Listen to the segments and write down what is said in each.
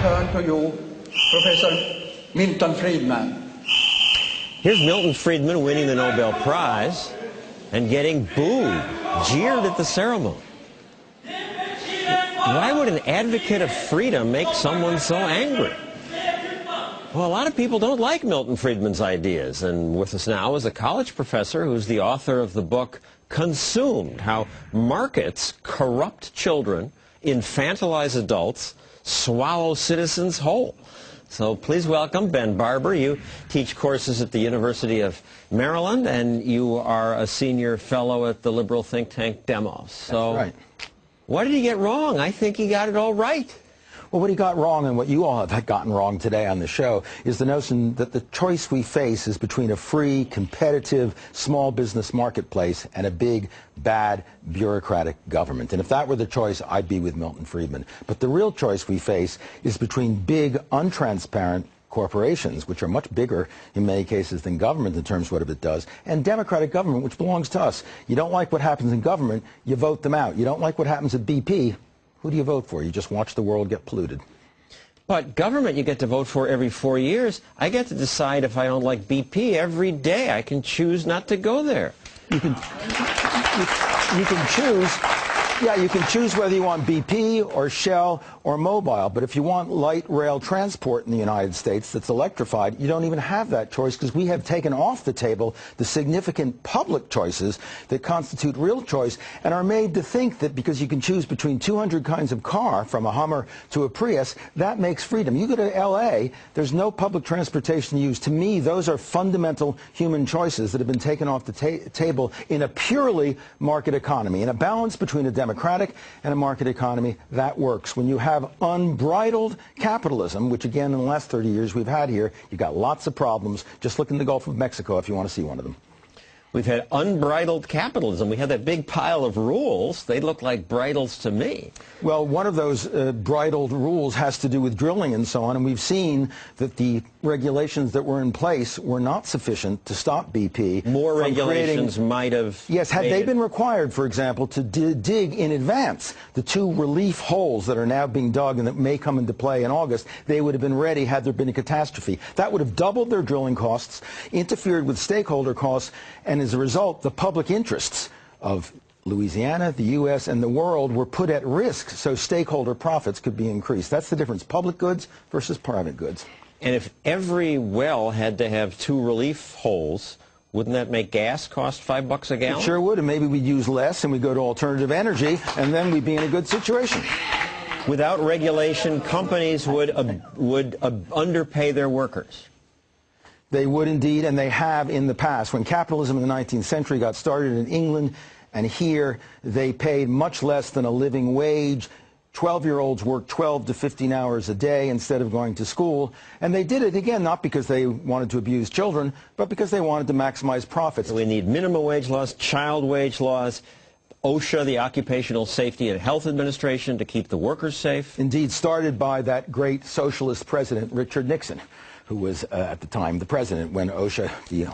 turn to you, Professor Milton Friedman. Here's Milton Friedman winning the Nobel Prize and getting booed, jeered at the ceremony. Why would an advocate of freedom make someone so angry? Well, a lot of people don't like Milton Friedman's ideas, and with us now is a college professor who's the author of the book Consumed: How Markets Corrupt Children, Infantilize Adults, Swallow Citizens Whole. So please welcome Ben Barber. You teach courses at the University of Maryland, and you are a senior fellow at the liberal think tank Demos. So, that's right. What did he get wrong? I think he got it all right. Well, what he got wrong, and what you all have gotten wrong today on the show, is the notion that the choice we face is between a free, competitive, small business marketplace and a big, bad, bureaucratic government. And if that were the choice, I'd be with Milton Friedman. But the real choice we face is between big, untransparent corporations, which are much bigger in many cases than government in terms of what it does, and democratic government, which belongs to us. You don't like what happens in government, you vote them out. You don't like what happens at BP, who do you vote for? You just watch the world get polluted. But government you get to vote for every 4 years. I get to decide if I don't like BP every day. I can choose not to go there. You can choose. Yeah, you can choose whether you want BP or Shell or Mobile, but if you want light rail transport in the United States that's electrified, you don't even have that choice because we have taken off the table the significant public choices that constitute real choice and are made to think that because you can choose between 200 kinds of car, from a Hummer to a Prius, that makes freedom. You go to L.A., there's no public transportation to use. To me, those are fundamental human choices that have been taken off the table in a purely market economy. In a balance between a democratic and a market economy, that works. When you have unbridled capitalism, which again in the last 30 years we've had here, you've got lots of problems. Just look in the Gulf of Mexico if you want to see one of them. We've had unbridled capitalism. We had that big pile of rules. They look like bridles to me. Well, one of those bridled rules has to do with drilling and so on, and we've seen that the regulations that were in place were not sufficient to stop BP. More regulations might have... Yes, had they been required, for example, to dig in advance the 2 relief holes that are now being dug and that may come into play in August, they would have been ready had there been a catastrophe. That would have doubled their drilling costs, interfered with stakeholder costs, and as a result, the public interests of Louisiana, the U.S., and the world were put at risk so stakeholder profits could be increased. That's the difference, public goods versus private goods. And if every well had to have 2 relief holes, wouldn't that make gas cost $5 a gallon? It sure would, and maybe we'd use less and we'd go to alternative energy, and then we'd be in a good situation. Without regulation, companies would underpay their workers. They would indeed, and they have in the past. When capitalism in the 19th century got started in England and here, they paid much less than a living wage. 12-year-olds worked 12 to 15 hours a day instead of going to school. And they did it, again, not because they wanted to abuse children, but because they wanted to maximize profits. So we need minimum wage laws, child wage laws, OSHA, the Occupational Safety and Health Administration, to keep the workers safe. Indeed, started by that great socialist president, Richard Nixon, who was at the time the president when OSHA, the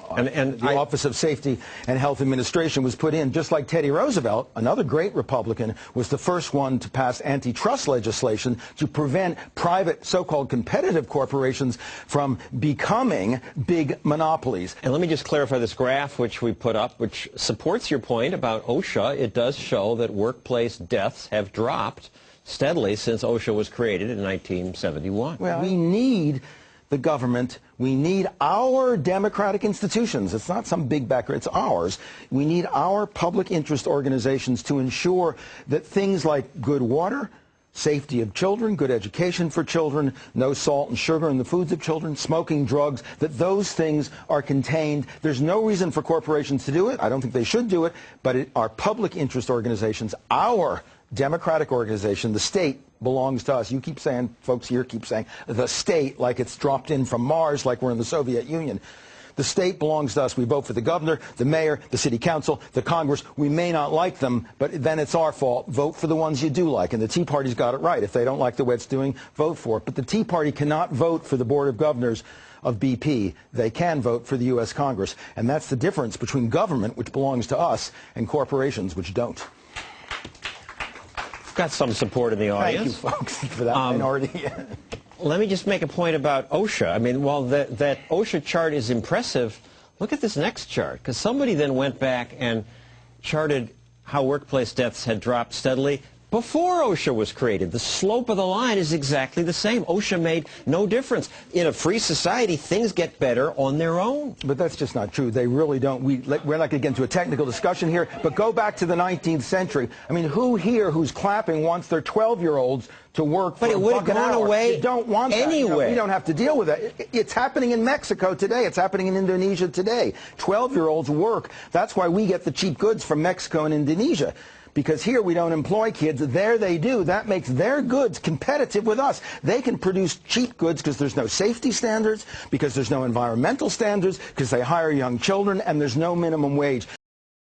Office of Safety and Health Administration, was put in. Just like Teddy Roosevelt, another great Republican, was the first one to pass antitrust legislation to prevent private so-called competitive corporations from becoming big monopolies. And let me just clarify this graph which we put up, which supports your point about OSHA. It does show that workplace deaths have dropped steadily since OSHA was created in 1971. Well, we need the government, we need our democratic institutions. It's not some big backer, it's ours. We need our public interest organizations to ensure that things like good water, safety of children, good education for children, no salt and sugar in the foods of children, smoking drugs, that those things are contained. There's no reason for corporations to do it. I don't think they should do it, but our public interest organizations, our democratic organization, the state, belongs to us. You keep saying, folks here keep saying, the state, like it's dropped in from Mars, like we're in the Soviet Union. The state belongs to us. We vote for the governor, the mayor, the city council, the Congress. We may not like them, but then it's our fault. Vote for the ones you do like. And the Tea Party's got it right. If they don't like the way it's doing, vote for it. But the Tea Party cannot vote for the Board of Governors of BP. They can vote for the U.S. Congress. And that's the difference between government, which belongs to us, and corporations, which don't. Got some support in the audience. Thank you, folks, for that minority. Let me just make a point about OSHA. I mean, while that OSHA chart is impressive, look at this next chart, because somebody then went back and charted how workplace deaths had dropped steadily before OSHA was created. The slope of the line is exactly the same. OSHA made no difference. In a free society, things get better on their own. But that's just not true. They really don't. We're not going to get into a technical discussion here, but go back to the 19th century. I mean, who here who's clapping wants their 12-year-olds to work for but it would have gone away. You don't want that. Anyway. You know, we don't have to deal with that. It's happening in Mexico today. It's happening in Indonesia today. 12-year-olds work. That's why we get the cheap goods from Mexico and Indonesia. Because here we don't employ kids. There they do. That makes their goods competitive with us. They can produce cheap goods because there's no safety standards, because there's no environmental standards, because they hire young children, and there's no minimum wage.